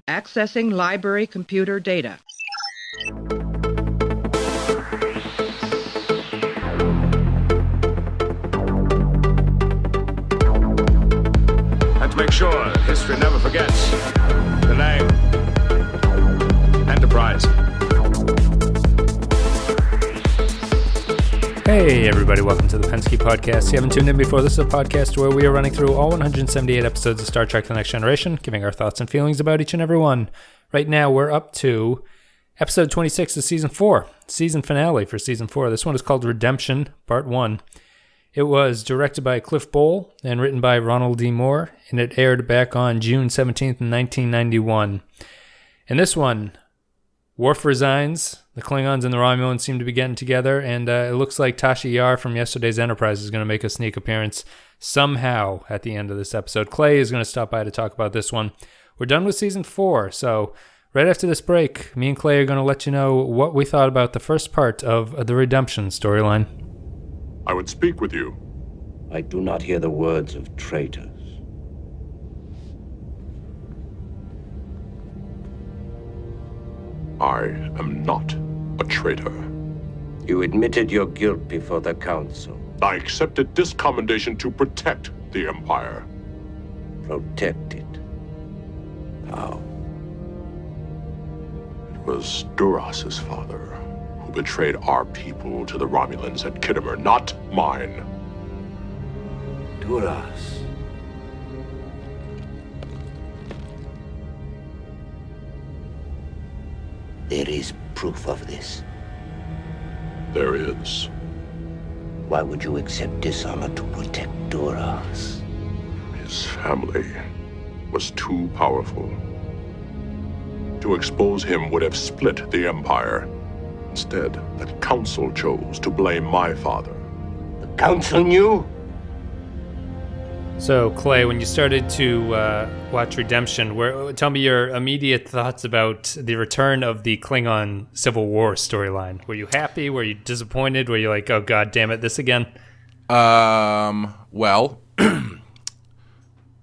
Accessing library computer data. And to make sure history never forgets, the name, Enterprise. Hey everybody, welcome to the Pensky Podcast. If you haven't tuned in before, this is a podcast where we are running through all 178 episodes of Star Trek The Next Generation, giving our thoughts and feelings about each and every one. Right now we're up to episode 26 of season 4, season finale for season 4. This one is called Redemption, part 1. It was directed by Cliff Bole and written by Ronald D. Moore, and it aired back on June 17th, 1991. In this one, Worf resigns, the Klingons and the Romulans seem to be getting together, and it looks like Tasha Yar from yesterday's Enterprise is going to make a sneak appearance somehow at the end of this episode. Clay is going to stop by to talk about this one. We're done with season 4, so right after this break, me and Clay are going to let you know what we thought about the first part of the Redemption storyline. I would speak with you. I do not hear the words of traitors. I am not a traitor. You admitted your guilt before the Council. I accepted this commendation to protect the Empire. Protect it. How? It was Duras's father who betrayed our people to the Romulans at Kittimer, not mine. Duras. There is proof of this. There is. Why would you accept dishonor to protect Duras? His family was too powerful. To expose him would have split the Empire. Instead, the Council chose to blame my father. The Council knew? So, Clay, when you started to watch Redemption, tell me your immediate thoughts about the return of the Klingon Civil War storyline. Were you happy? Were you disappointed? Were you like, oh, God damn it, this again? Well,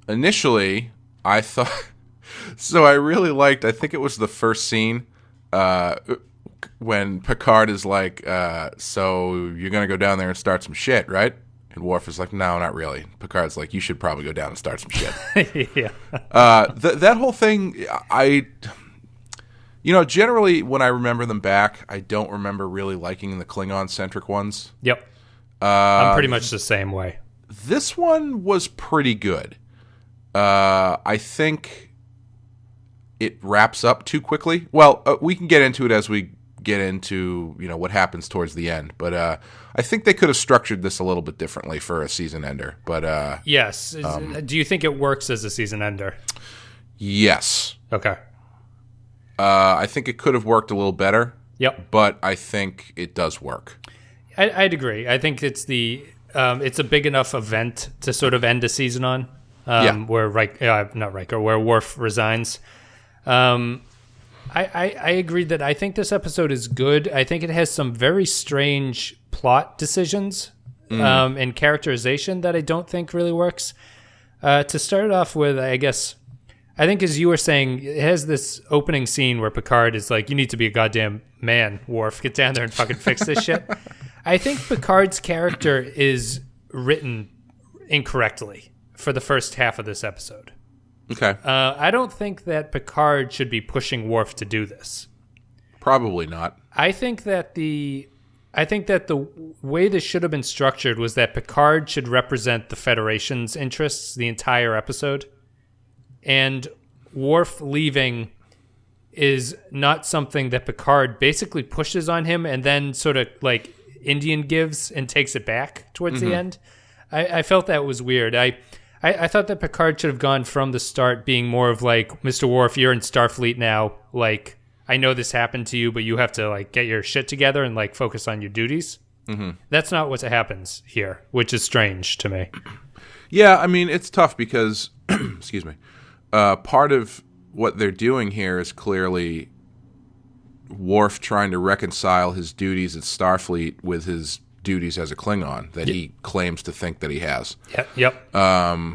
initially, I thought... So I really liked, I think it was the first scene, when Picard is like, so you're going to go down there and start some shit, right? And Worf is like, no, not really. Picard's like, you should probably go down and start some shit. Yeah. That whole thing, generally when I remember them back, I don't remember really liking the Klingon-centric ones. Yep. I'm pretty much the same way. This one was pretty good. I think it wraps up too quickly. Well, we can get into it as we get into, what happens towards the end. But I think they could have structured this a little bit differently for a season ender. But yes. Do you think it works as a season ender? Yes. Okay. I think it could have worked a little better. Yep. But I think it does work. I'd agree. I think it's it's a big enough event to sort of end a season on. Where where Worf resigns. I agree that I think this episode is good. I think it has some very strange plot decisions and characterization that I don't think really works. To start off with, I think as you were saying, it has this opening scene where Picard is like, you need to be a goddamn man, Worf. Get down there and fucking fix this shit. I think Picard's character is written incorrectly for the first half of this episode. Okay. I don't think that Picard should be pushing Worf to do this. Probably not. I think that the way this should have been structured was that Picard should represent the Federation's interests the entire episode, and Worf leaving is not something that Picard basically pushes on him and then sort of like Indian gives and takes it back towards the end. I felt that was weird. I thought that Picard should have gone from the start being more of like, Mr. Worf, you're in Starfleet now. Like, I know this happened to you, but you have to like get your shit together and like focus on your duties. Mm-hmm. That's not what happens here, which is strange to me. Yeah, I mean, it's tough because, excuse me, part of what they're doing here is clearly Worf trying to reconcile his duties at Starfleet with his duties as a Klingon that he claims to think that he has. Yep.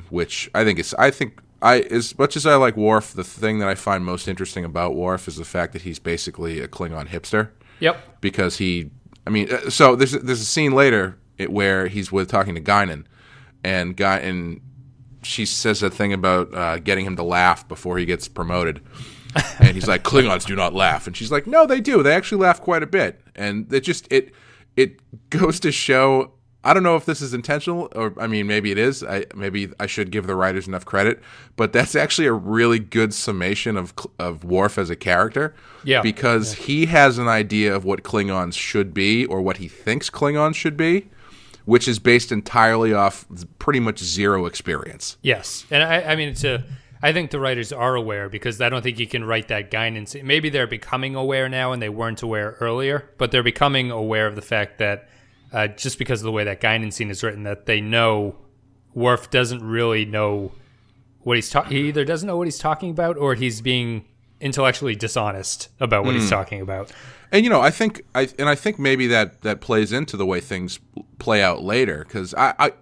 Which I think As much as I like Worf, the thing that I find most interesting about Worf is the fact that he's basically a Klingon hipster. Yep. Because so there's a scene later where he's talking to Guinan, and she says that thing about getting him to laugh before he gets promoted. And he's like, Klingons do not laugh. And she's like, no, they do. They actually laugh quite a bit. And it goes to show, I don't know if this is intentional, or maybe it is. Maybe I should give the writers enough credit, but that's actually a really good summation of Worf as a character. Yeah. Because he has an idea of what Klingons should be, or what he thinks Klingons should be, which is based entirely off pretty much zero experience. Yes. And I think the writers are aware, because I don't think you can write that Guinan scene. Maybe they're becoming aware now and they weren't aware earlier, but they're becoming aware of the fact that just because of the way that Guinan scene is written, that they know Worf doesn't really know what he's talking. He either doesn't know what he's talking about, or he's being intellectually dishonest about what he's talking about. And I think maybe that plays into the way things play out later, because I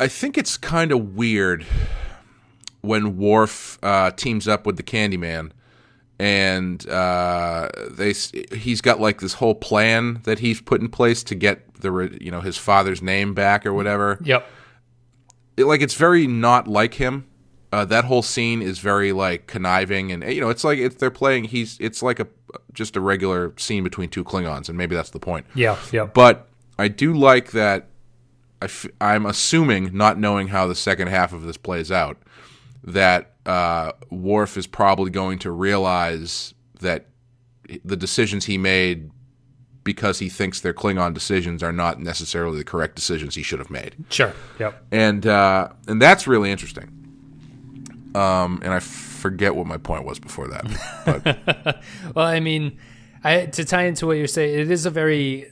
think it's kind of weird when Worf teams up with the Candyman. And he's got like this whole plan that he's put in place to get his father's name back or whatever. Yep. It's very not like him. That whole scene is very like conniving, and it's like they're playing. It's like just a regular scene between two Klingons, and maybe that's the point. Yeah. Yeah. But I do like that. I'm assuming, not knowing how the second half of this plays out, that Worf is probably going to realize that the decisions he made, because he thinks they're Klingon decisions, are not necessarily the correct decisions he should have made. Sure. Yep. And that's really interesting. And I forget what my point was before that. But. Well, to tie into what you're saying, it is a very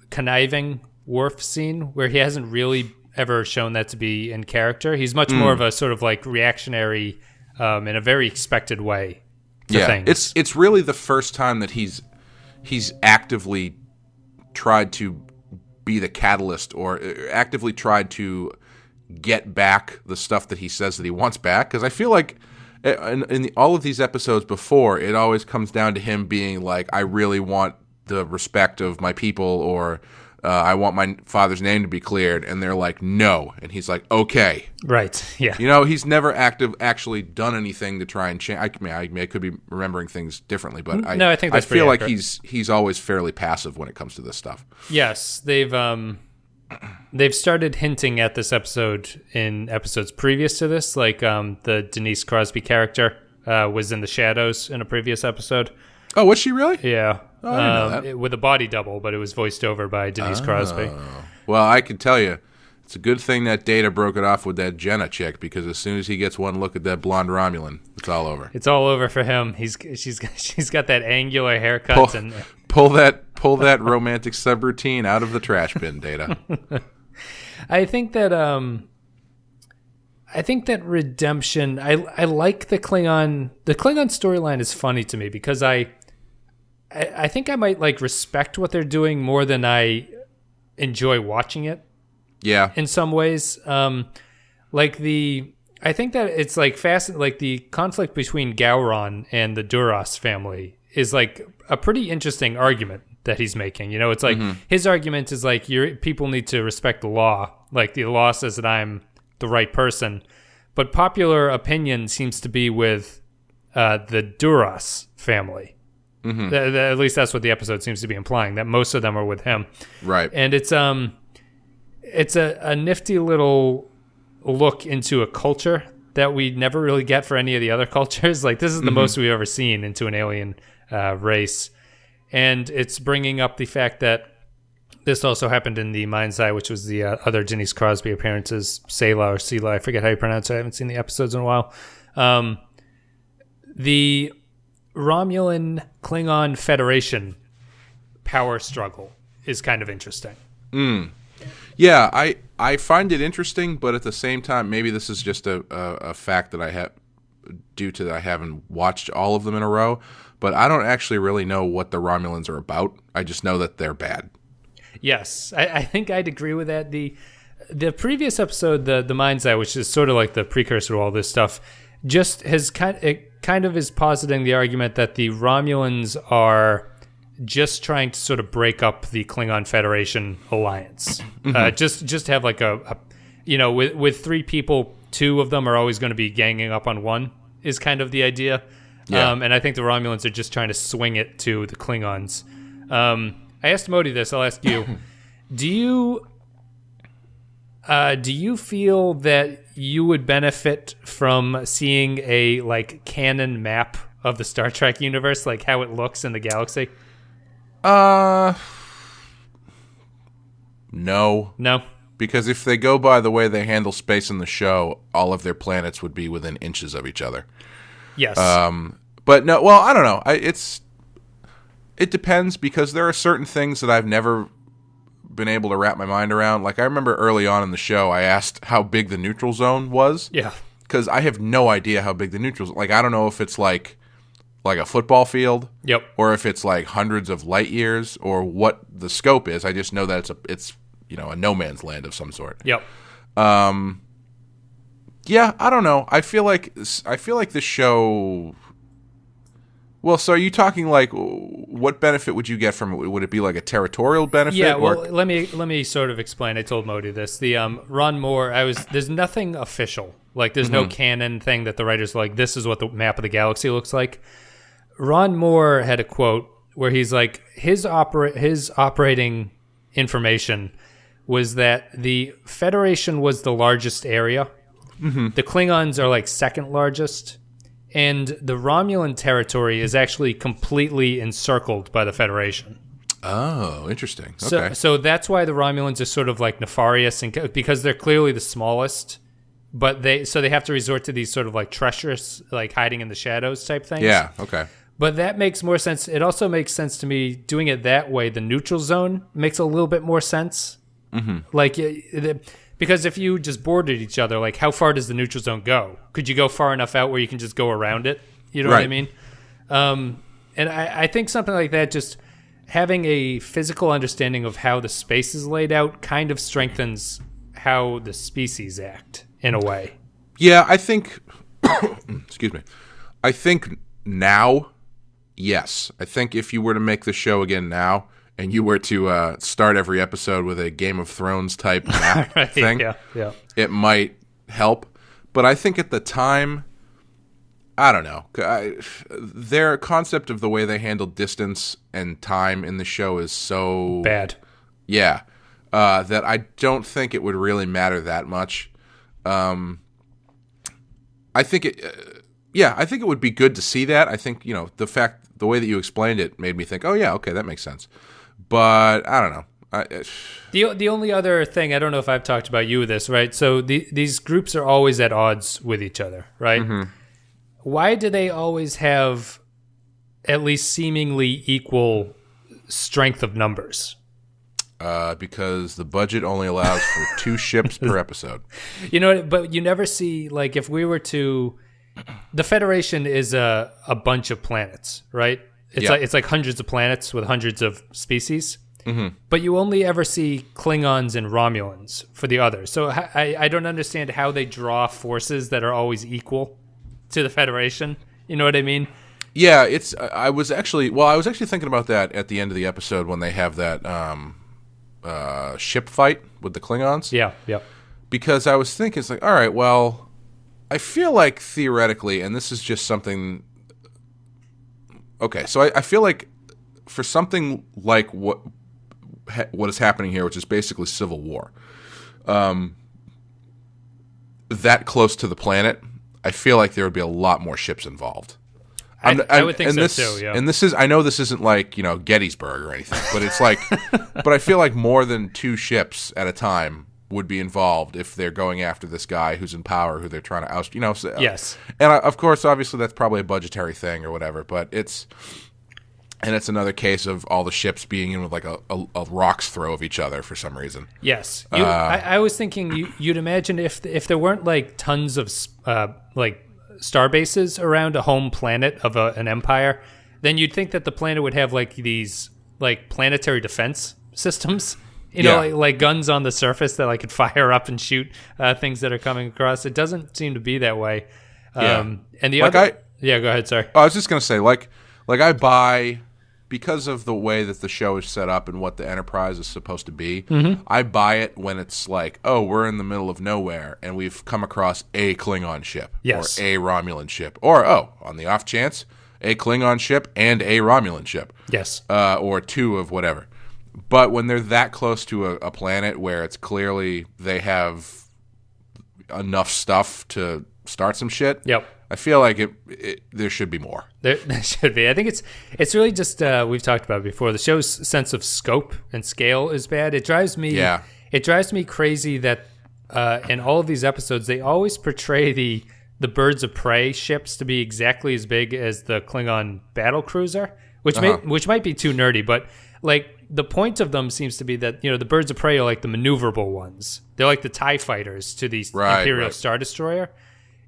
conniving Worf scene where he hasn't really ever shown that to be in character. He's much more of a sort of like reactionary in a very expected way to things. It's really the first time that he's actively tried to be the catalyst, or actively tried to get back the stuff that he says that he wants back. Because I feel like in all of these episodes before, it always comes down to him being like, I really want the respect of my people, or I want my father's name to be cleared, and they're like, no. And he's like, okay. Right, yeah. He's never actually done anything to try and change. I could be remembering things differently, but I think that's I feel like accurate. he's always fairly passive when it comes to this stuff. Yes, they've started hinting at this episode in episodes previous to this, like the Denise Crosby character was in the shadows in a previous episode. Oh, was she really? Yeah. Oh, I didn't know that. With a body double, but it was voiced over by Denise Crosby. Well, I can tell you, it's a good thing that Data broke it off with that Jenna chick, because as soon as he gets one look at that blonde Romulan, it's all over. It's all over for him. She's got that angular haircut and pull that romantic subroutine out of the trash bin, Data. I think that redemption. I like the Klingon. The Klingon storyline is funny to me because I think I might like respect what they're doing more than I enjoy watching it. Yeah. In some ways, I think that it's like like the conflict between Gowron and the Duras family is like a pretty interesting argument that he's making. It's like his argument is like people need to respect the law. Like the law says that I'm the right person, but popular opinion seems to be with the Duras family. Mm-hmm. At least that's what the episode seems to be implying, that most of them are with him. Right. And it's a nifty little look into a culture that we never really get for any of the other cultures. Like this is the most we've ever seen into an alien race. And it's bringing up the fact that this also happened in the Mind's Eye, which was the other Denise Crosby appearances, Selah or Selah, I forget how you pronounce it. I haven't seen the episodes in a while. The Romulan Klingon Federation power struggle is kind of interesting. Yeah, I find it interesting, but at the same time, maybe this is just a fact that I have due to that I haven't watched all of them in a row, but I don't actually really know what the Romulans are about. I just know that they're bad. Yes, I think I'd agree with that. the previous episode, the Mind's Eye, which is sort of like the precursor to all this stuff, just has kind of is positing the argument that the Romulans are just trying to sort of break up the Klingon Federation alliance. Just have like a with 3 people, 2 of them are always going to be ganging up on one is kind of the idea. Yeah. And I think the Romulans are just trying to swing it to the Klingons. I asked Modi this. I'll ask you: Do you feel that you would benefit from seeing a like canon map of the Star Trek universe, like how it looks in the galaxy? No. Because if they go by the way they handle space in the show, all of their planets would be within inches of each other. Yes. But no, well, I don't know. It depends, because there are certain things that I've never been able to wrap my mind around. Like, I remember early on in the show, I asked how big the neutral zone was. Yeah. Because I have no idea how big the neutral zone. Like, I don't know if it's like a football field. Yep. Or if it's like hundreds of light years, or what the scope is. I just know that it's a no man's land of some sort. Yep. Yeah, I don't know. I feel like the show. Well, so are you talking like what benefit would you get from it? Would it be like a territorial benefit? Yeah, well, let me sort of explain. I told Modi this. The Ron Moore, there's nothing official. Like, there's no canon thing that the writers are like, this is what the map of the galaxy looks like. Ron Moore had a quote where he's like, his operating information was that the Federation was the largest area. The Klingons are like second largest. And the Romulan territory is actually completely encircled by the Federation. Oh, interesting. Okay. So that's why the Romulans are sort of like nefarious, and because they're clearly the smallest, but they have to resort to these sort of like treacherous, like hiding in the shadows type things. Yeah, okay. But that makes more sense. It also makes sense to me doing it that way. The neutral zone makes a little bit more sense. Like, because if you just bordered each other, like, how far does the neutral zone go? Could you go far enough out where you can just go around it? You know what I mean? And I think something like that, just having a physical understanding of how the space is laid out, kind of strengthens how the species act in a way. Yeah, I think. Excuse me. I think now, yes. I think if you were to make the show again now, and you were to start every episode with a Game of Thrones type map thing, yeah, it might help. But I think at the time, I don't know. Their concept of the way they handle distance and time in the show is so bad. Yeah, that I don't think it would really matter that much. I think it would be good to see that. I think, the way that you explained it made me think, oh yeah, okay, that makes sense. But I don't know. The only other thing, I don't know if I've talked about you with this, right? So these groups are always at odds with each other, right? Why do they always have at least seemingly equal strength of numbers? Because the budget only allows for 2 ships per episode. But you never see, like, if we were to... The Federation is a bunch of planets, right? It's like hundreds of planets with hundreds of species. But you only ever see Klingons and Romulans for the others. So I don't understand how they draw forces that are always equal to the Federation. You know what I mean? Yeah, I was actually thinking about that at the end of the episode when they have that ship fight with the Klingons. Yeah. Because I was thinking, it's like, all right, well, I feel like theoretically, and this is just something. Okay, so I feel like for something like what is happening here, which is basically Civil War, that close to the planet, I feel like there would be a lot more ships involved. I would think so too, yeah. And I know this isn't like, Gettysburg or anything, but it's like, but I feel like more than 2 ships at a time would be involved if they're going after this guy who's in power, who they're trying to oust, Yes. And of course, obviously, that's probably a budgetary thing or whatever, but it's another case of all the ships being in with like a rock's throw of each other for some reason. Yes. I was thinking you'd imagine if there weren't like tons of like star bases around a home planet of an empire, then you'd think that the planet would have like these like planetary defense systems, You know, like guns on the surface that could fire up and shoot things that are coming across. It doesn't seem to be that way. And the other... Yeah, go ahead, sorry. I was just going to say, like I buy... Because of the way that the show is set up and what the Enterprise is supposed to be, I buy it when it's like, oh, we're in the middle of nowhere and we've come across a Klingon ship or a Romulan ship. Or, on the off chance, a Klingon ship and a Romulan ship. Yes. Or two of whatever. But when they're that close to a planet where it's clearly they have enough stuff to start some shit, I feel like there should be more. There should be. I think it's really just we've talked about it before. The show's sense of scope and scale is bad. It drives me. Yeah. It drives me crazy that in all of these episodes they always portray the Birds of Prey ships to be exactly as big as the Klingon battle cruiser, which might be too nerdy, but the point of them seems to be that the Birds of Prey are like the maneuverable ones. They're like the TIE fighters to the Imperial Star Destroyer.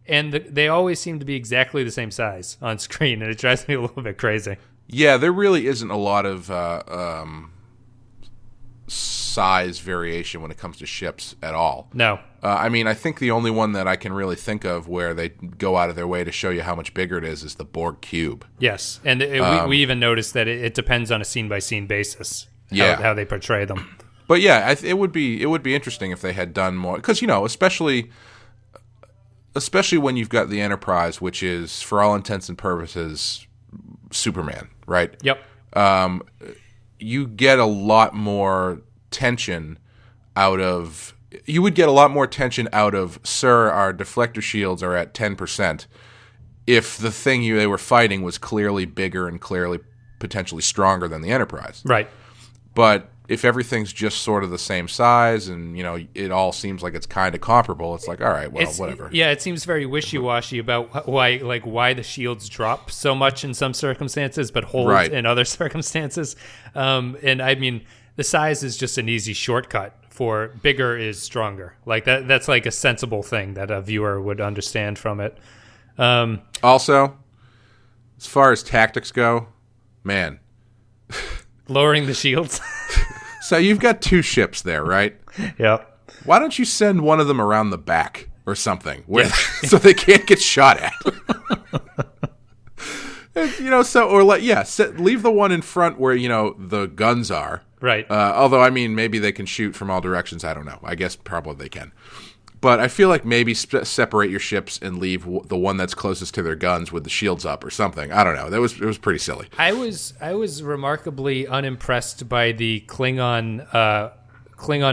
And they always seem to be exactly the same size on screen, and it drives me a little bit crazy. Yeah, there really isn't a lot of size variation when it comes to ships at all. No. I mean, I think the only one that I can really think of where they go out of their way to show you how much bigger it is the Borg cube. Yes, and we even noticed that it depends on a scene-by-scene basis how they portray them. But yeah, it would be interesting if they had done more, because especially when you've got the Enterprise, which is, for all intents and purposes, Superman, right? Yep. You get a lot more tension out of... You would get a lot more tension out of, sir, our deflector shields are at 10%, if the thing they were fighting was clearly bigger and clearly potentially stronger than the Enterprise. Right. But if everything's just sort of the same size and, it all seems like it's kind of comparable, it's like, all right, well, whatever. Yeah, it seems very wishy-washy about why the shields drop so much in some circumstances but hold in other circumstances. And I mean, the size is just an easy shortcut for bigger is stronger. That's like a sensible thing that a viewer would understand from it. Also, as far as tactics go, man. Lowering the shields. So you've got two ships there, right? Yep. Why don't you send one of them around the back or something, so they can't get shot at? Leave the one in front where the guns are. Right. Although I mean, maybe they can shoot from all directions. I don't know. I guess probably they can. But I feel like maybe separate your ships and leave the one that's closest to their guns with the shields up or something. I don't know. It was pretty silly. I was remarkably unimpressed by the Klingon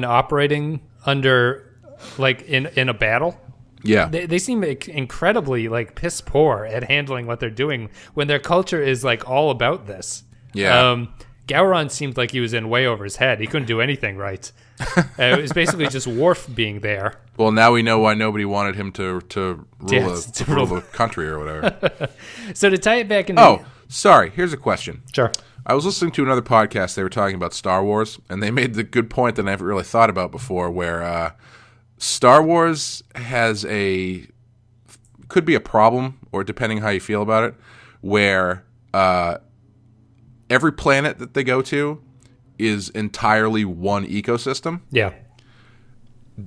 operating under in a battle. Yeah. They seem incredibly piss poor at handling what they're doing when their culture is all about this. Yeah. Gowron seemed like he was in way over his head. He couldn't do anything right. It was basically just Worf being there. Well, now we know why nobody wanted him to rule the country or whatever. So to tie it back into... Oh, sorry. Here's a question. Sure. I was listening to another podcast. They were talking about Star Wars, and they made the good point that I haven't really thought about before, where Star Wars could be a problem, or depending how you feel about it, where every planet that they go to is entirely one ecosystem. Yeah.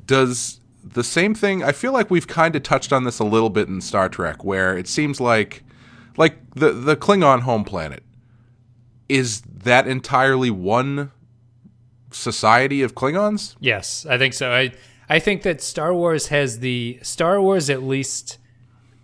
Does the same thing... I feel like we've kind of touched on this a little bit in Star Trek, where it seems like the Klingon home planet, is that entirely one society of Klingons? Yes, I think so. I think that Star Wars at least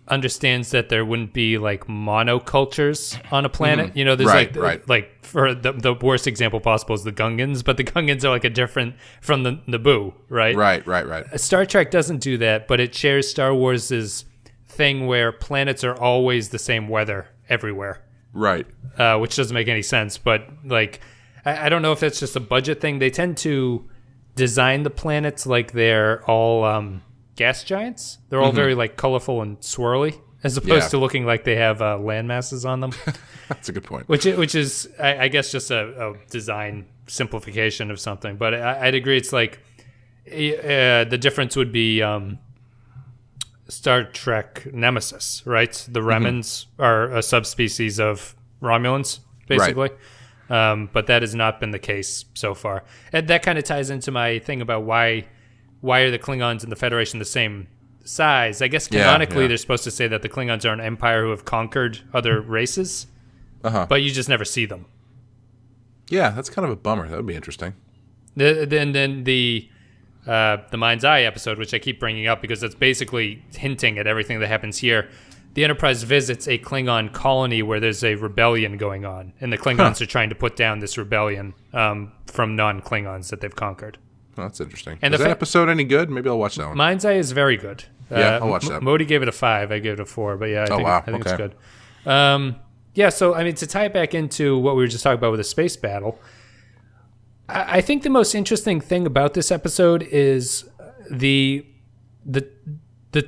understands that there wouldn't be monocultures on a planet. Mm-hmm. There's for the worst example possible is the Gungans, but the Gungans are a different from the Naboo, right? Right. Star Trek doesn't do that, but it shares Star Wars's thing where planets are always the same weather everywhere. Right. Which doesn't make any sense, but I don't know if that's just a budget thing. They tend to design the planets like they're all gas giants. They're all very colorful and swirly, as opposed to looking like they have land masses on them. That's a good point. Which is, I guess, just a design simplification of something. But I'd agree. It's the difference would be Star Trek Nemesis, right? The Remans are a subspecies of Romulans, basically. but that has not been the case so far. And that kind of ties into my thing about why are the Klingons and the Federation the same size? I guess canonically they're supposed to say that the Klingons are an empire who have conquered other races, but you just never see them. Yeah, that's kind of a bummer. That would be interesting. Then the Mind's Eye episode, which I keep bringing up because it's basically hinting at everything that happens here. The Enterprise visits a Klingon colony where there's a rebellion going on, and the Klingons are trying to put down this rebellion from non-Klingons that they've conquered. Oh, that's interesting. And is that episode any good? Maybe I'll watch that one. Mind's Eye is very good. Yeah, I'll watch that. Modi gave it a 5. I gave it a 4, but yeah, I think it's good. Yeah, so I mean, to tie it back into what we were just talking about with the space battle, I think the most interesting thing about this episode is the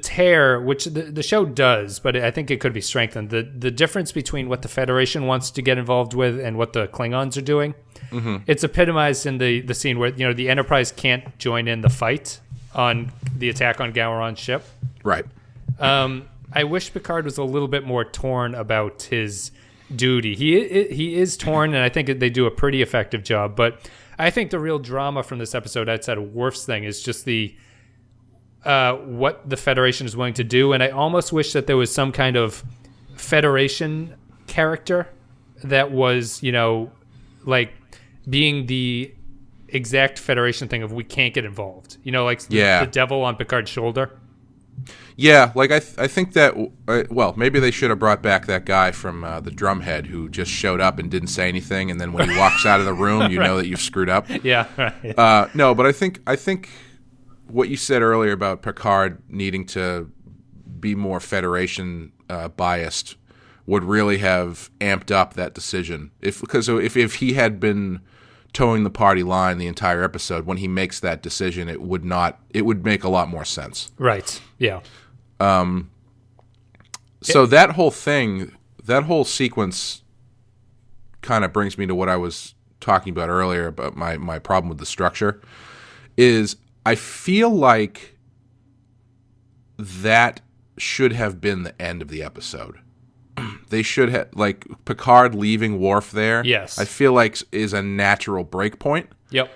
tear, which the show does, but I think it could be strengthened. The difference between what the Federation wants to get involved with and what the Klingons are doing. Mm-hmm. It's epitomized in the scene where the Enterprise can't join in the fight on the attack on Gowron's ship. Right. I wish Picard was a little bit more torn about his duty. He is torn, and I think they do a pretty effective job. But I think the real drama from this episode, outside of Worf's thing, is just the what the Federation is willing to do. And I almost wish that there was some kind of Federation character that was, like being the exact Federation thing of we can't get involved. The devil on Picard's shoulder. Yeah, like I think that, maybe they should have brought back that guy from the Drumhead who just showed up and didn't say anything, and then when he walks out of the room, you know that you've screwed up. Yeah, right. No, but I think what you said earlier about Picard needing to be more Federation biased would really have amped up that decision. Because if he had been towing the party line the entire episode, when he makes that decision, it would make a lot more sense. Right. Yeah. So that whole sequence kind of brings me to what I was talking about earlier about my problem with the structure is I feel like that should have been the end of the episode. They should have, like, Picard leaving Worf there. Yes. I feel like is a natural break point. Yep.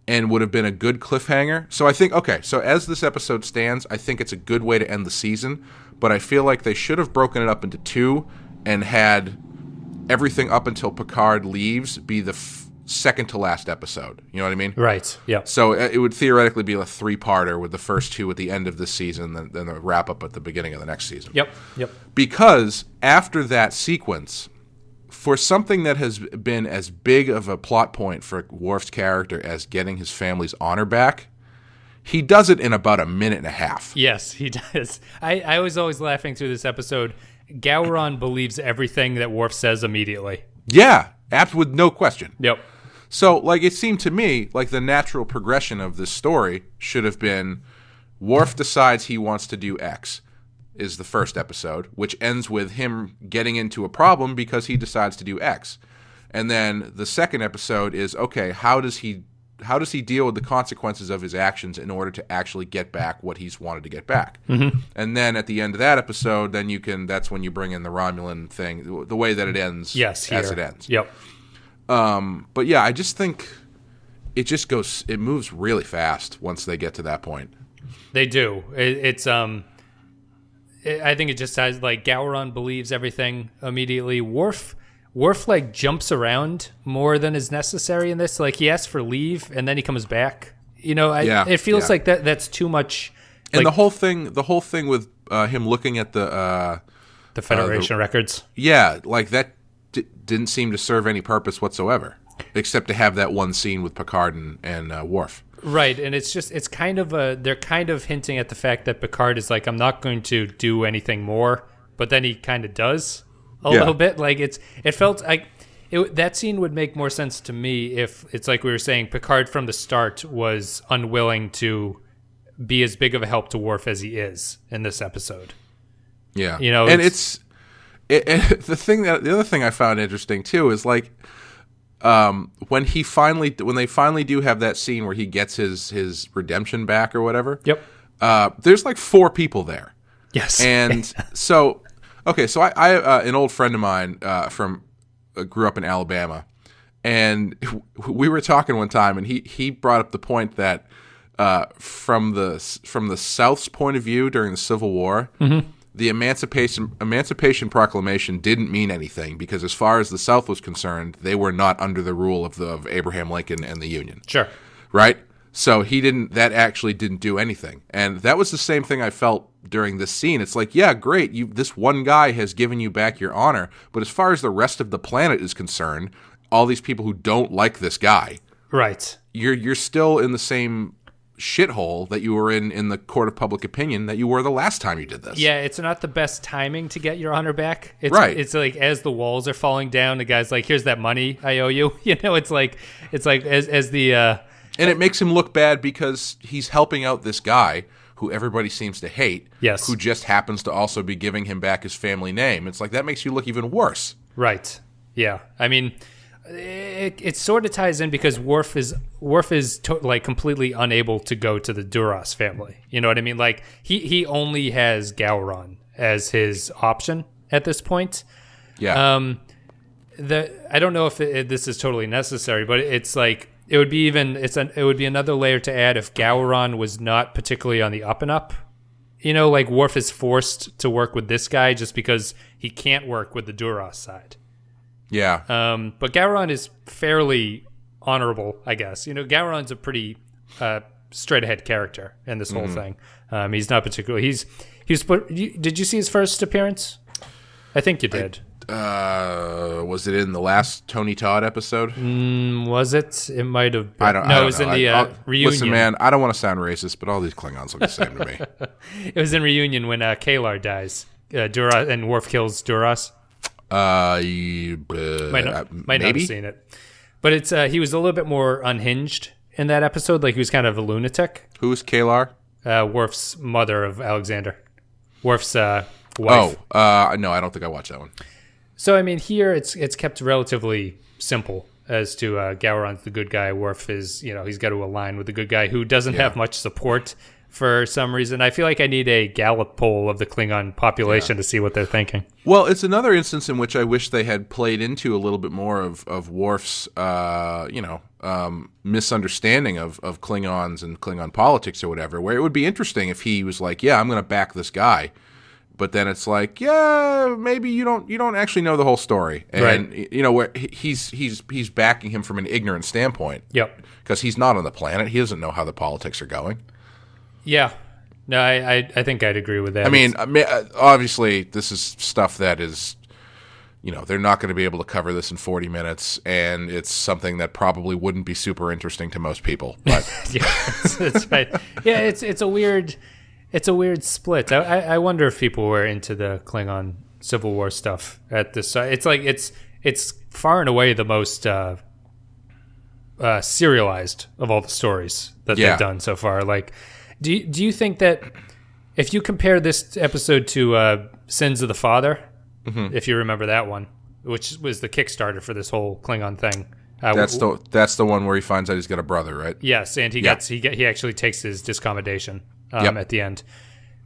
And would have been a good cliffhanger. So I think, so as this episode stands, I think it's a good way to end the season. But I feel like they should have broken it up into 2 and had everything up until Picard leaves be the second to last episode. You know what I mean? Right. Yeah. So it would theoretically be a 3-parter with the first 2 at the end of this season, then the wrap up at the beginning of the next season. Yep. Because after that sequence, for something that has been as big of a plot point for Worf's character as getting his family's honor back, he does it in about a minute and a half. Yes, he does. I was always laughing through this episode. Gowron believes everything that Worf says immediately. Yeah, with no question. Yep. So, like, it seemed to me like the natural progression of this story should have been Worf decides he wants to do X is the first episode, which ends with him getting into a problem because he decides to do X. And then the second episode is, okay, how does he deal with the consequences of his actions in order to actually get back what he's wanted to get back? Mm-hmm. And then at the end of that episode, that's when you bring in the Romulan thing, the way that it ends as it ends. Yep. But yeah, I just think it moves really fast once they get to that point. They do. I think it just has, like, Gowron believes everything immediately. Worf like jumps around more than is necessary in this. Like, he asks for leave and then he comes back. It feels like that's too much. And the whole thing with him looking at the Federation records. Yeah, like that didn't seem to serve any purpose whatsoever, except to have that one scene with Picard and Worf. Right, and it's kind of they're kind of hinting at the fact that Picard is like, I'm not going to do anything more, but then he kind of does a little bit. Like, it felt like that scene would make more sense to me if it's like we were saying, Picard from the start was unwilling to be as big of a help to Worf as he is in this episode. Yeah, and the other thing I found interesting too is, like, when they finally do have that scene where he gets his redemption back or whatever. Yep. There's like 4 people there. Yes. And so I an old friend of mine grew up in Alabama, And we were talking one time, and he brought up the point that from the South's point of view during the Civil War, the Emancipation Proclamation didn't mean anything because, as far as the South was concerned, they were not under the rule of Abraham Lincoln and the Union. Sure. Right? So that actually didn't do anything. And that was the same thing I felt during this scene. It's like, yeah, great, this one guy has given you back your honor, but as far as the rest of the planet is concerned, all these people who don't like this guy, right, you're still in the same shithole that you were in the court of public opinion that you were the last time you did this. Yeah, it's not the best timing to get your honor back. Right. It's like as the walls are falling down, the guy's like, here's that money I owe you. It's like as the and it makes him look bad because he's helping out this guy who everybody seems to hate, yes, who just happens to also be giving him back his family name. It's like that makes you look even worse. Right. Yeah. I mean, it sort of ties in because Worf is like completely unable to go to the Duras family. You know what I mean? Like he only has Gowron as his option at this point. Yeah. I don't know if this is totally necessary, but it's like it would be another layer to add if Gowron was not particularly on the up and up. Like Worf is forced to work with this guy just because he can't work with the Duras side. Yeah. But Gowron is fairly honorable, I guess. Gowron's a pretty straight ahead character in this whole thing. He's not particularly. Did you see his first appearance? I think you did. Was it in the last Tony Todd episode? Was it? It might have been. I don't it was know. in the reunion. Listen, man, I don't want to sound racist, but all these Klingons look the same to me. It was in reunion when Kalar dies. Duras and Worf kills Duras. Might not have seen it, but it's he was a little bit more unhinged in that episode. Like he was kind of a lunatic. Who's Kalar? Worf's mother of Alexander. Worf's wife. No, I don't think I watched that one. So I mean, here it's kept relatively simple as to Gowron's the good guy. Worf is he's got to align with the good guy who doesn't have much support for some reason. I feel like I need a Gallup poll of the Klingon population to see what they're thinking. Well, it's another instance in which I wish they had played into a little bit more of Worf's, misunderstanding of Klingons and Klingon politics or whatever, where it would be interesting if he was like, yeah, I'm going to back this guy. But then it's like, yeah, maybe you don't actually know the whole story. And, right. Where he's backing him from an ignorant standpoint. Yep. Because he's not on the planet. He doesn't know how the politics are going. Yeah. No, I think I'd agree with that. I mean, obviously, this is stuff that is, they're not going to be able to cover this in 40 minutes, and it's something that probably wouldn't be super interesting to most people. But yeah, that's right. Yeah, it's a weird split. I wonder if people were into the Klingon Civil War stuff at this. It's like it's far and away the most serialized of all the stories that they've done so far. Like. Do you think that if you compare this episode to Sins of the Father, if you remember that one, which was the Kickstarter for this whole Klingon thing, that's the one where he finds out he's got a brother, right? Yes, and he actually takes his discommodation at the end.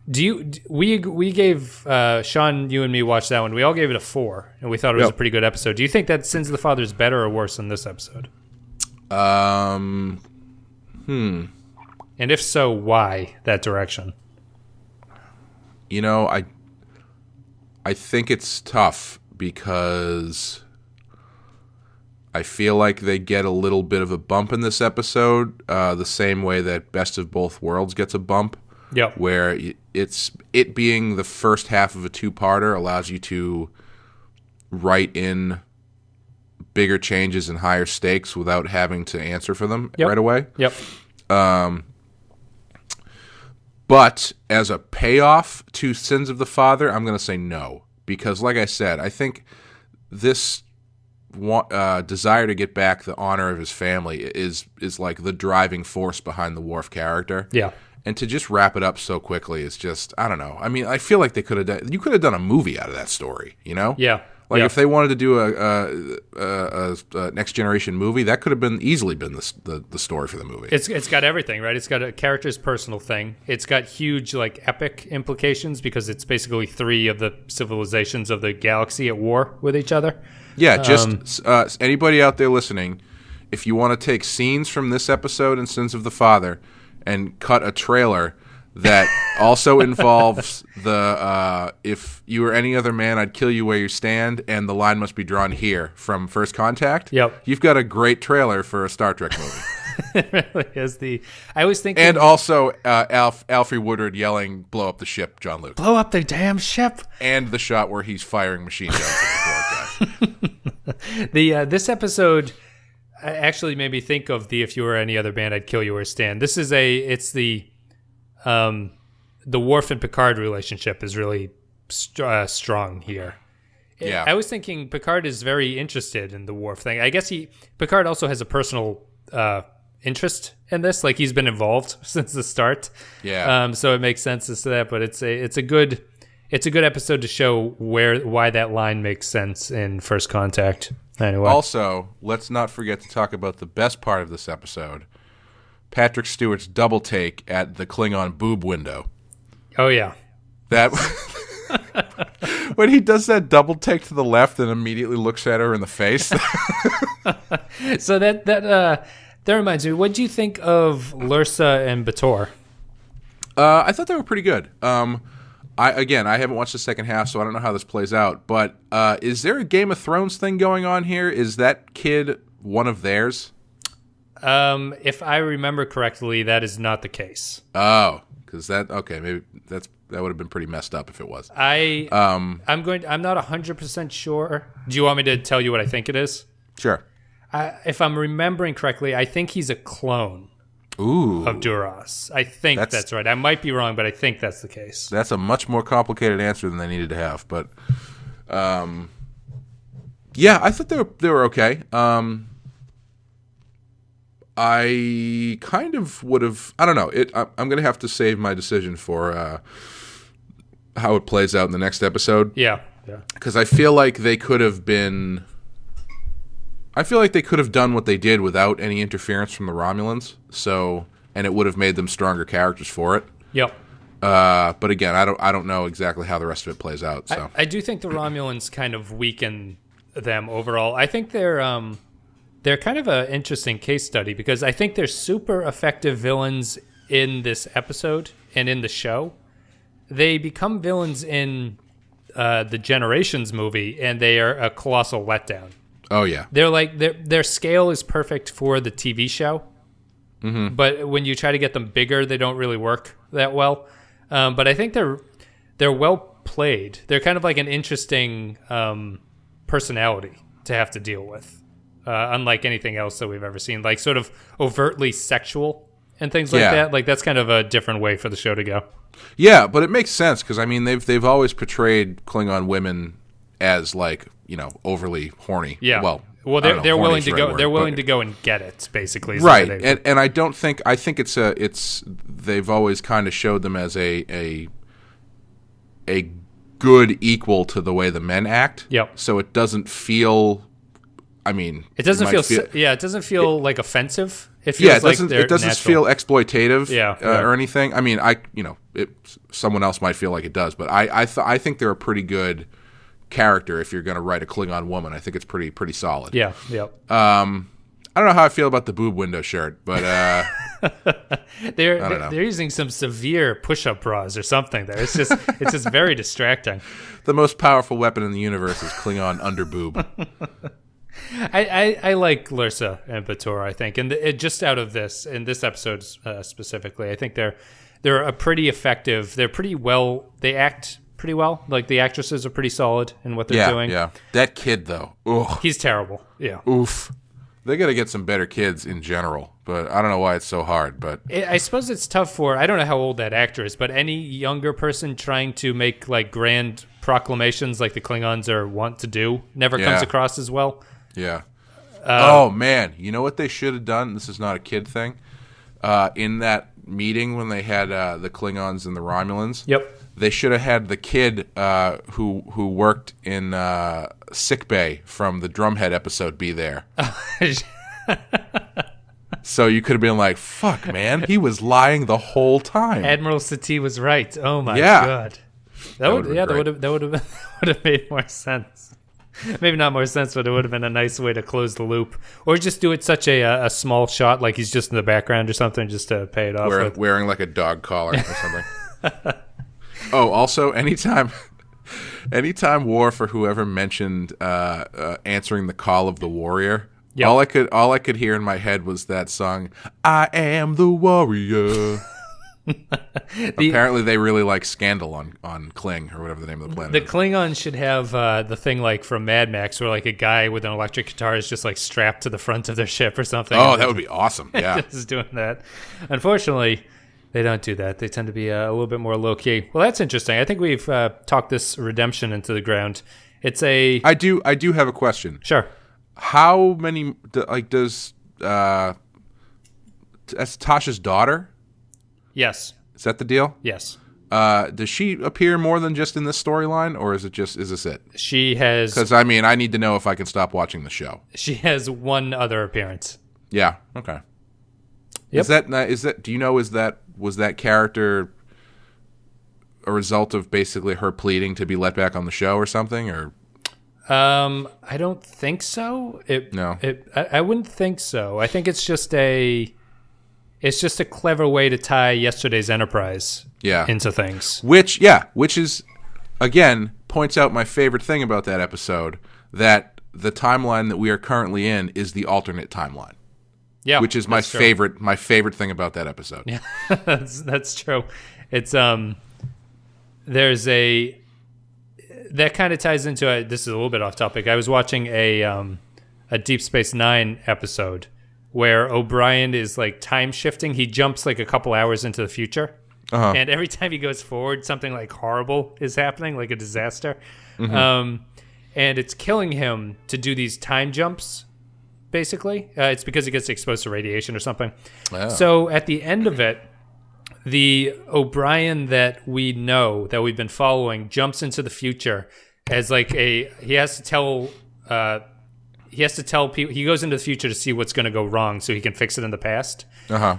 We gave Sean, you and me watched that one. We all gave it a 4, and we thought it was a pretty good episode. Do you think that Sins of the Father is better or worse than this episode? And if so, why that direction? I think it's tough because I feel like they get a little bit of a bump in this episode, the same way that Best of Both Worlds gets a bump. Yep. Where it being the first half of a 2-parter allows you to write in bigger changes and higher stakes without having to answer for them right away. Yep. But as a payoff to Sins of the Father, I'm going to say no. Because like I said, I think this desire to get back the honor of his family is like the driving force behind the Worf character. Yeah. And to just wrap it up so quickly is just, I don't know. I mean, I feel like you could have done a movie out of that story, Yeah. Like Yeah. if they wanted to do a Next Generation movie, that could have easily been the story for the movie. It's got everything, right? It's got a character's personal thing. It's got huge like epic implications because it's basically 3 of the civilizations of the galaxy at war with each other. Yeah, just anybody out there listening, if you want to take scenes from this episode and Sins of the Father and cut a trailer that also involves the if you were any other man, I'd kill you where you stand, and the line must be drawn here from First Contact. Yep. You've got a great trailer for a Star Trek movie. It really is I was thinking, And also Alfre Woodard yelling, blow up the ship, John Luke. blow up the damn ship. And the shot where he's firing machine guns at the poor guy. This episode actually made me think of the if you were any other band, I'd kill you or stand. This is it's the Worf and Picard relationship is really strong here. Yeah. I was thinking Picard is very interested in the Worf thing. I guess Picard also has a personal interest in this. Like he's been involved since the start. Yeah. So it makes sense as to that. But it's a good episode to show why that line makes sense in First Contact. Anyway. Also, let's not forget to talk about the best part of this episode. Patrick Stewart's double take at the Klingon boob window. Oh yeah. That when he does that double take to the left and immediately looks at her in the face. So that reminds me. What do you think of Lursa and Bator? I thought they were pretty good. I haven't watched the second half, so I don't know how this plays out. But is there a Game of Thrones thing going on here? Is that kid one of theirs? If I remember correctly, that is not the case. Oh, because maybe that would have been pretty messed up if it was. I'm not 100% sure. Do you want me to tell you what I think it is? Sure. If I'm remembering correctly, I think he's a clone of Duras. I think that's right. I might be wrong, but I think that's the case. That's a much more complicated answer than they needed to have, but yeah, I thought they were okay. I kind of would have. I don't know. I'm going to have to save my decision for how it plays out in the next episode. Yeah. Because I feel like they could have been. I feel like they could have done what they did without any interference from the Romulans. And it would have made them stronger characters for it. Yep. But again, I don't know exactly how the rest of it plays out. So I do think the Romulans kind of weaken them overall. I think they're kind of an interesting case study because I think they're super effective villains in this episode and in the show. They become villains in the Generations movie, and they are a colossal letdown. Oh yeah, They're like their scale is perfect for the TV show, but when you try to get them bigger, they don't really work that well. But I think they're well played. They're kind of like an interesting personality to have to deal with. Unlike anything else that we've ever seen, like sort of overtly sexual and things like that. Like that's kind of a different way for the show to go. Yeah, but it makes sense because I mean they've always portrayed Klingon women as like overly horny. Yeah. Well, they're willing to go. Word, they're willing to go and get it. Basically, is right. the way And I don't think it's they've always kind of showed them as a good equal to the way the men act. Yep. So it doesn't feel. I mean, it doesn't feel. It doesn't feel like offensive. It feels like it doesn't natural. feel exploitative. Yeah, or anything. I mean, someone else might feel like it does, but I think they're a pretty good character if you're going to write a Klingon woman. I think it's pretty solid. Yeah. Yep. I don't know how I feel about the boob window shirt, but they're using some severe push-up bras or something there. It's just very distracting. The most powerful weapon in the universe is Klingon underboob. I like Lursa and Bator, I think, and just out of this in this episode specifically, I think they're a pretty effective. They're pretty well. They act pretty well. Like the actresses are pretty solid in what they're doing. Yeah, that kid though, ugh. He's terrible. Yeah, oof. They got to get some better kids in general, but I don't know why it's so hard. But I suppose it's tough for, I don't know how old that actor is, but any younger person trying to make like grand proclamations like the Klingons are wont to do never comes across as well. Yeah. Oh man, you know what they should have done? This is not a kid thing. In that meeting when they had the Klingons and the Romulans. Yep. they should have had the kid who worked in sick bay from the Drumhead episode be there. So you could have been like, "Fuck, man, he was lying the whole time." Admiral Satie was right. Oh my god, that would have made more sense. Maybe not more sense, but it would have been a nice way to close the loop, or just do it such a small shot, like he's just in the background or something, just to pay it off. Wearing like a dog collar or something. Oh, also, anytime Worf or whoever mentioned answering the call of the warrior. Yep. All I could hear in my head was that song, "I am the warrior." Apparently, they really like Scandal on Kling, or whatever the name of the planet The is. Klingons should have the thing like from Mad Max, where like a guy with an electric guitar is just like strapped to the front of their ship or something. Oh, that would be awesome! Yeah, just doing that. Unfortunately, they don't do that. They tend to be a little bit more low key. Well, that's interesting. I think we've talked this redemption into the ground. It's a. I do have a question. Sure. How many does that's Tasha's daughter? Yes. Is that the deal? Yes. Does she appear more than just in this storyline, or is this it? She has. Because I mean, I need to know if I can stop watching the show. She has one other appearance. Yeah. Okay. Yep. Is that? Do you know? Was that character a result of basically her pleading to be let back on the show or something, or? I don't think so. I wouldn't think so. I think it's just a clever way to tie yesterday's Enterprise into things. Which is, again, points out my favorite thing about that episode, that the timeline that we are currently in is the alternate timeline. Yeah. Which is my favorite thing about that episode. Yeah, that's true. It's, there's a, that kind of ties into this is a little bit off topic. I was watching a Deep Space Nine episode where O'Brien is like time shifting. He jumps like a couple hours into the future, and every time he goes forward, something like horrible is happening, like a disaster, and it's killing him to do these time jumps. Basically, it's because he gets exposed to radiation or something. Wow. So at the end of it, the O'Brien that we know, that we've been following, jumps into the future as like he has to tell people, he goes into the future to see what's going to go wrong so he can fix it in the past.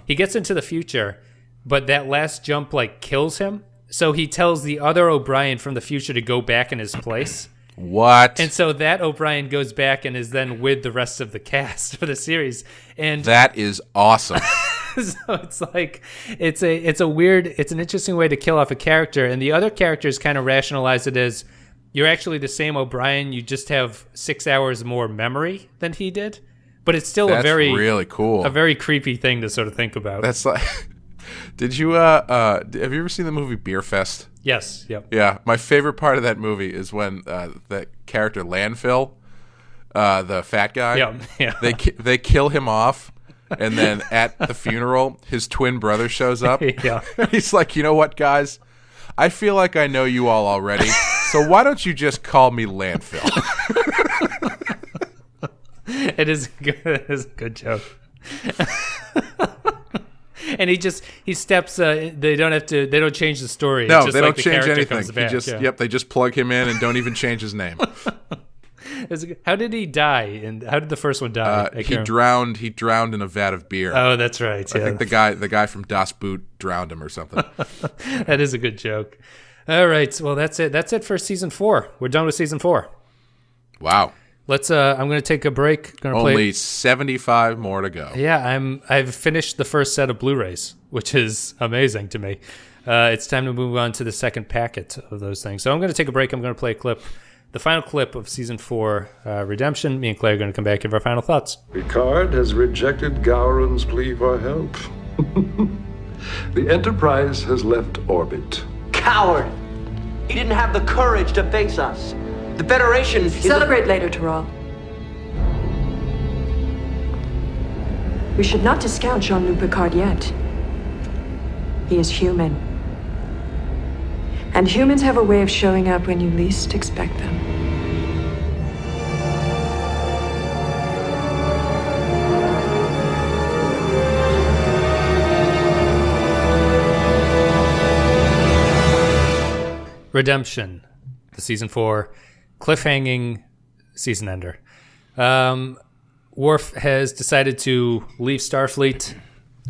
He gets into the future, but that last jump like kills him. So he tells the other O'Brien from the future to go back in his place. What? And so that O'Brien goes back and is then with the rest of the cast for the series. And that is awesome. So it's like it's an interesting way to kill off a character, and the other characters kind of rationalize it as you're actually the same O'Brien, you just have 6 hours more memory than he did. But it's still really cool, a very creepy thing to sort of think about. That's like, did you have you ever seen the movie Beer Fest? Yes. Yep. Yeah, my favorite part of that movie is when the character Landfill, the fat guy, they kill him off. And then at the funeral, his twin brother shows up. He's like, "You know what, guys? I feel like I know you all already, so why don't you just call me Landfill?" It is good. It is a good joke. And he steps. They don't change the story. No, it's just they like don't change anything. Comes back. They just plug him in and don't even change his name. How did he die? And how did the first one die? He drowned in a vat of beer. Oh, that's right. I think the guy from Das Boot drowned him or something. That is a good joke. All right. Well, that's it. That's it for season 4. We're done with season 4. Wow. Let's. I'm going to take a break. Only 75 more to go. Yeah, I've finished the first set of Blu-rays, which is amazing to me. It's time to move on to the second packet of those things. So I'm going to take a break. I'm going to play a clip. The final clip of Season 4, Redemption. Me and Clay are going to come back and give our final thoughts. Picard has rejected Gowron's plea for help. The Enterprise has left orbit. Coward! He didn't have the courage to face us. The Federation is... Celebrate later, Tyrell. We should not discount Jean-Luc Picard yet. He is human. And humans have a way of showing up when you least expect them. Redemption, the season 4 cliffhanging season ender. Worf has decided to leave Starfleet.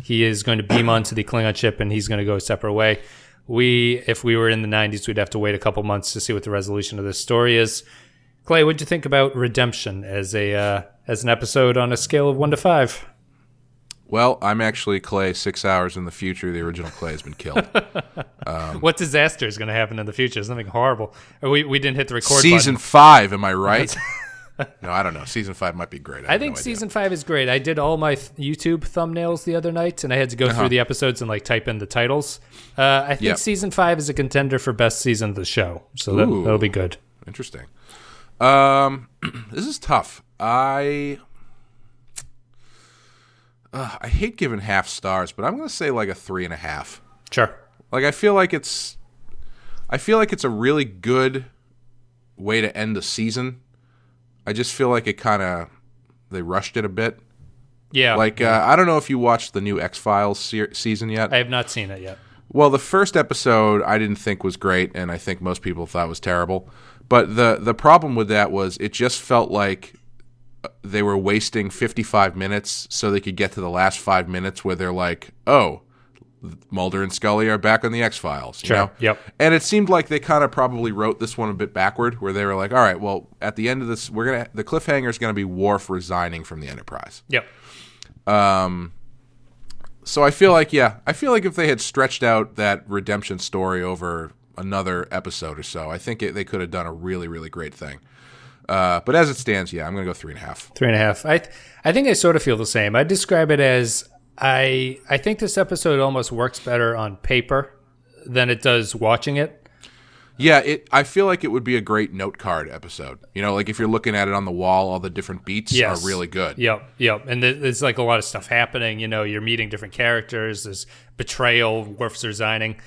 He is going to beam onto the Klingon ship, and he's going to go a separate way. If we were in the 90s, we'd have to wait a couple months to see what the resolution of this story is. Clay, what'd you think about Redemption as an episode on a scale of 1 to 5? Well, I'm actually Clay. 6 hours in the future, the original Clay has been killed. What disaster is going to happen in the future? Something horrible. We didn't hit the record Season button. 5, am I right? No, I don't know. Season 5 might be great. I think Season 5 is great. I did all my YouTube thumbnails the other night, and I had to go through the episodes and type in the titles. I think Season 5 is a contender for best season of the show, so that'll be good. Interesting. This is tough. I hate giving half stars, but I'm going to say like a 3.5. Sure. I feel like it's a really good way to end the season. I just feel like they rushed it a bit. Yeah. I don't know if you watched the new X-Files season yet. I have not seen it yet. Well, the first episode I didn't think was great, and I think most people thought was terrible. But the problem with that was it just felt like they were wasting 55 minutes so they could get to the last 5 minutes where they're like, oh, Mulder and Scully are back on the X-Files. You know? Yep. And it seemed like they kind of probably wrote this one a bit backward, where they were like, all right, well, at the end of this, the cliffhanger is going to be Worf resigning from the Enterprise. Yep. So I feel like if they had stretched out that redemption story over another episode or so, I think they could have done a really, really great thing. But as it stands, I'm going to go 3.5. 3.5. I think I sort of feel the same. I describe it as I think this episode almost works better on paper than it does watching it. Yeah, I feel like it would be a great note card episode. If you're looking at it on the wall, all the different beats are really good. Yep. And there's a lot of stuff happening. You're meeting different characters. There's betrayal. Worf's resigning.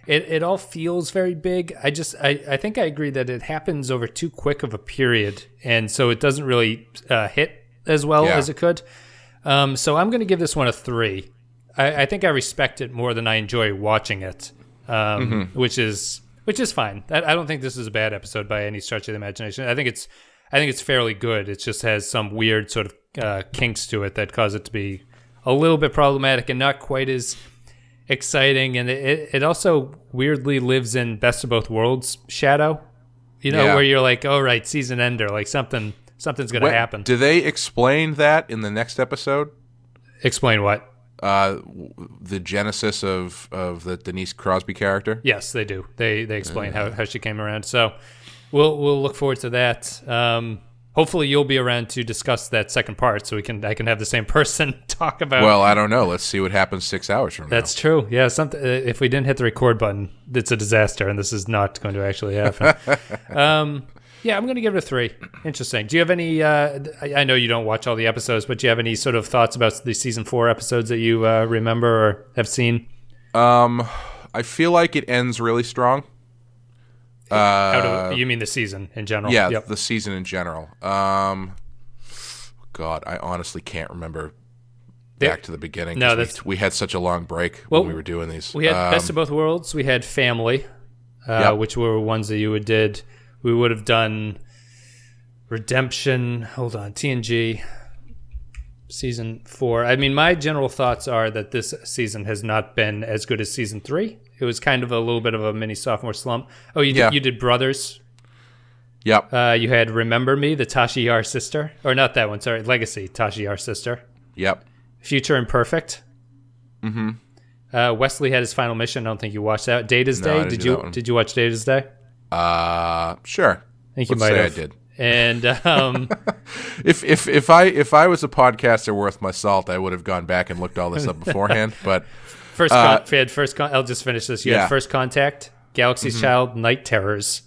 It all feels very big. I think I agree that it happens over too quick of a period, and so it doesn't really hit as well as it could. So I'm going to give this one a 3. I think I respect it more than I enjoy watching it, which is fine. I don't think this is a bad episode by any stretch of the imagination. I think it's fairly good. It just has some weird sort of kinks to it that cause it to be a little bit problematic and not quite as exciting. And it also weirdly lives in Best of Both Worlds shadow, where you're like, oh, right, season ender, like something's going to happen. Do they explain that in the next episode? Explain what? The genesis of the Denise Crosby character? Yes, they do. They explain how she came around. So we'll look forward to that. Hopefully you'll be around to discuss that second part, so I can have the same person talk about. Well, I don't know. Let's see what happens 6 hours from now. That's true. Yeah, if we didn't hit the record button, it's a disaster, and this is not going to actually happen. Yeah, I'm going to give it a 3. Interesting. Do you have any? I know you don't watch all the episodes, but do you have any sort of thoughts about the season 4 episodes that you remember or have seen? I feel like it ends really strong. You mean the season in general? Yeah, the season in general. God, I honestly can't remember back to the beginning. No, we had such a long break when we were doing these. We had Best of Both Worlds. We had Family, which were ones that you did. We would have done Redemption. Hold on, TNG season 4. I mean, my general thoughts are that this season has not been as good as season 3. It was kind of a little bit of a mini sophomore slump. Oh, you did Brothers. Yep. You had Remember Me, the Tasha Yar sister. Or not that one, sorry. Legacy, Tasha Yar sister. Yep. Future Imperfect. Mm-hmm. Wesley had his final mission. I don't think you watched that. Data's Day. Did you watch Data's Day? Sure. I think you might have. I did. And if I was a podcaster worth my salt, I would have gone back and looked all this up beforehand. But I'll just finish this. You had First Contact, Galaxy's Child, Night Terrors.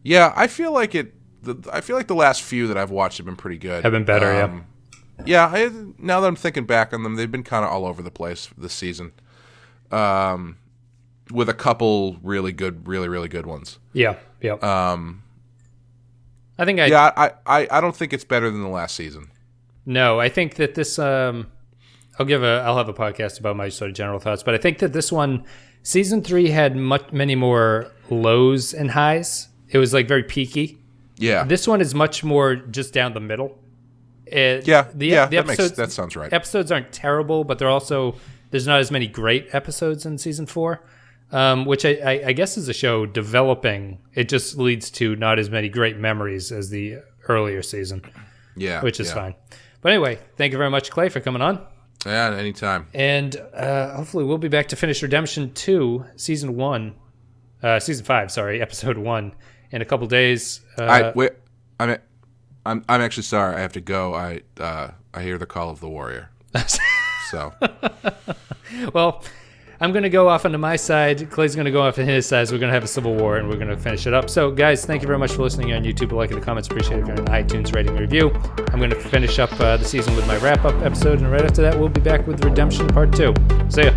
Yeah, I feel like the last few that I've watched have been pretty good. Have been better, Yeah, now that I'm thinking back on them, they've been kind of all over the place this season. With a couple really good ones. Yeah. I think I don't think it's better than the last season. No, I think that this I'll have a podcast about my sort of general thoughts, but I think that this one, season 3 had many more lows and highs. It was like very peaky. Yeah. This one is much more just down the middle. That sounds right. Episodes aren't terrible, but there's not as many great episodes in season 4, which I guess is a show developing. It just leads to not as many great memories as the earlier season. Yeah. Which is fine. But anyway, thank you very much, Clay, for coming on. Yeah, anytime. And hopefully we'll be back to finish Redemption 2, Season 5, Episode 1, in a couple days. I'm actually sorry. I have to go. I hear the call of the warrior. So. Well, I'm going to go off onto my side. Clay's going to go off on his side. So we're going to have a civil war, and we're going to finish it up. So, guys, thank you very much for listening on YouTube. Like in the comments. Appreciate it. If you're on iTunes, rating and review. I'm going to finish up the season with my wrap-up episode, and right after that, we'll be back with Redemption Part 2. See ya.